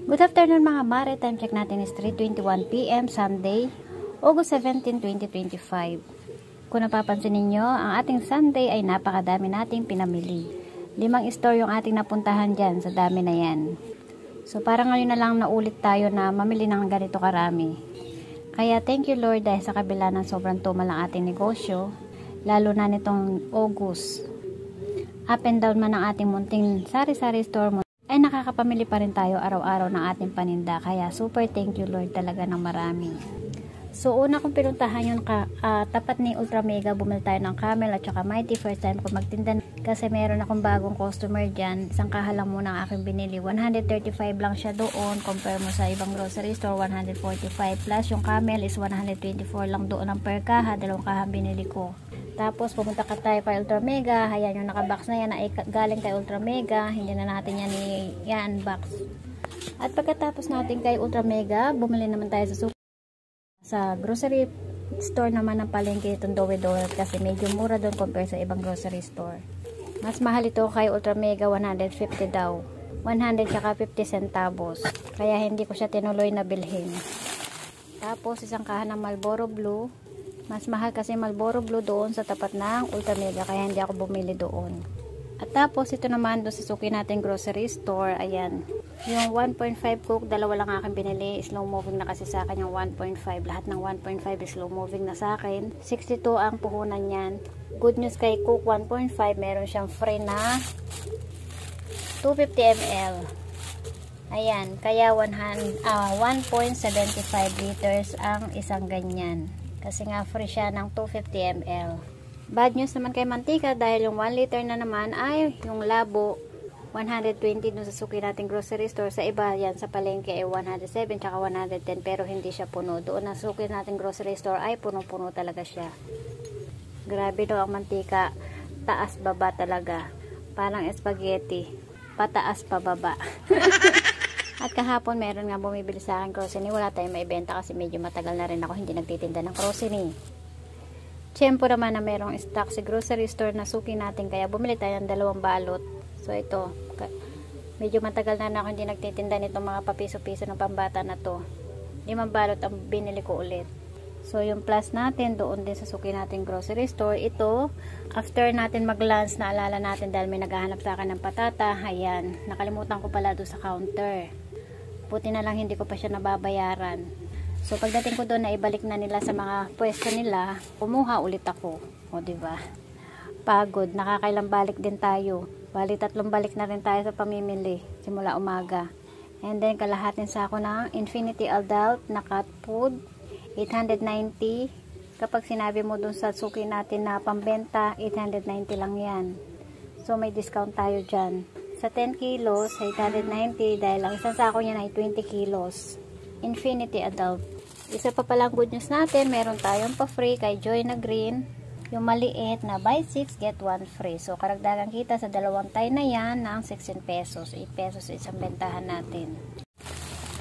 Good afternoon mga mare, time check natin is 3:21 PM Sunday, August 17, 2025. Kung napapansin ninyo, ang ating Sunday ay napakadami nating pinamili. 5 store yung ating napuntahan dyan sa dami na yan. So parang ngayon na lang naulit tayo na mamili ng ganito karami. Kaya thank you Lord dahil sa kabila ng sobrang tumal ang ating negosyo, lalo na nitong August. Up and down man ang ating munting sari-sari store mo, ay nakakapamili pa rin tayo araw-araw ng ating paninda. Kaya super thank you Lord talaga ng marami. So una kong pinuntahan yung tapat ni Ultra Mega, bumili tayo ng Camel at saka Mighty. First time ko magtinda kasi meron akong bagong customer dyan. Isang kahalang muna ang aking binili. 135 lang siya doon. Compare mo sa ibang grocery store, 145 plus. Yung Camel is 124 lang doon ang per kaha. 2 kahang binili ko. Tapos pumunta ka tayo kay Ultra Mega. Ayan yung nakabox na yan ay galing kay Ultra Mega. Hindi na natin yan i-unbox. At pagkatapos natin kay Ultra Mega, bumili naman tayo sa grocery store naman ng palengke itong Dowe Donut kasi medyo mura doon compare sa ibang grocery store. Mas mahal ito kay Ultra Mega, 150 daw. 100 tsaka 50 centavos. Kaya hindi ko siya tinuloy na bilhin. Tapos isang kahan ng Marlboro Blue. Mas mahal kasi Marlboro Blue doon sa tapat ng Ultra Mega kaya hindi ako bumili doon. At tapos ito naman doon sa suki natin grocery store, ayan. Yung 1.5 Coke, dalawa lang aking binili. Slow moving na kasi sa akin yung 1.5. Lahat ng 1.5 is slow moving na sa akin. 62 ang puhunan niyan. Good news kay Coke 1.5, meron siyang free na 250 ml. Ayan, kaya 1.75 liters ang isang ganyan. Kasi nga free siya ng 250 ml. Bad news naman kay mantika dahil yung 1 liter na naman ay yung labo 120 dun sa suki natin grocery store. Sa iba yan sa palengke ay 107 tsaka 110 pero hindi siya puno. Doon na suki natin grocery store ay puno-puno talaga siya. Grabe no ang mantika, taas baba talaga. Parang spaghetti, pataas pababa. At kahapon meron nga bumibili sa akin grocery. Wala tayong maibenta kasi medyo matagal na rin ako hindi nagtitinda ng grocery. Tiyempo naman na merong stock si grocery store na suki natin kaya bumili tayo ng 2 balot. So ito, medyo matagal na ako hindi nagtitinda nitong mga papiso-piso ng pambata na to. 5 balot ang binili ko ulit. So yung plus natin doon din sa suki natin grocery store. Ito, after natin mag-lunch, naalala natin dahil may naghahanap sa akin ng patata. Ayan, nakalimutan ko pala doon sa counter. Buti na lang hindi ko pa siya nababayaran. So pagdating ko doon na ibalik na nila sa mga pwesto nila, kumuha ulit ako. O diba? Pagod, nakakailang balik din tayo. Bali 3 balik na rin tayo sa pamimili simula umaga. And then kalahating sako ng Infinity Adult na cat food, 890. Kapag sinabi mo doon sa suki natin na pambenta, 890 lang yan. So may discount tayo dyan. Sa 10 kilos, 890 dahil ang isang sako niya ay 20 kilos. Infinity Adult. Isa pa palang good news natin, meron tayong pa-free kay Joy na green. Yung maliit na buy 6 get 1 free. So karagdagan kita sa 2 tie na yan ng 16 pesos. 8 pesos isang bentahan natin.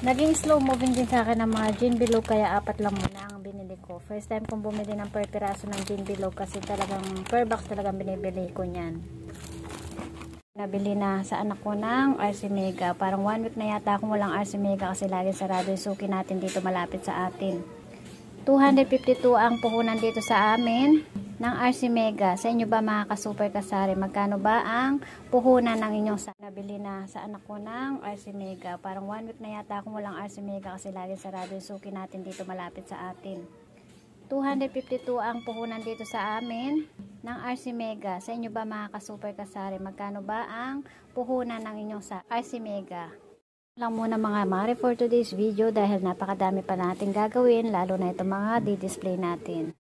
Naging slow moving din sa akin ng mga gin bilog kaya 4 lang muna ang binili ko. First time kong bumili ng per piraso ng gin bilog kasi talagang per box talagang binibili ko niyan. Nabili na sa anak ko ng RC Mega. Parang 1 week na yata akong walang RC Mega kasi lagi sarado yung suki natin dito malapit sa atin. 252 ang puhunan dito sa amin ng RC Mega. Sa inyo ba mga ka-super kasari? Magkano ba ang puhunan ng inyong nabili na sa anak ko ng RC Mega? Parang 1 week na yata akong walang RC Mega kasi lagi sarado yung suki natin dito malapit sa atin. 252 ang puhunan dito sa amin ng RC Mega. Sa inyo ba mga ka-super kasari? Magkano ba ang puhunan ng inyong sa RC Mega? Lang muna mga mare for today's video dahil napakadami pa natin gagawin lalo na itong mga di-display natin.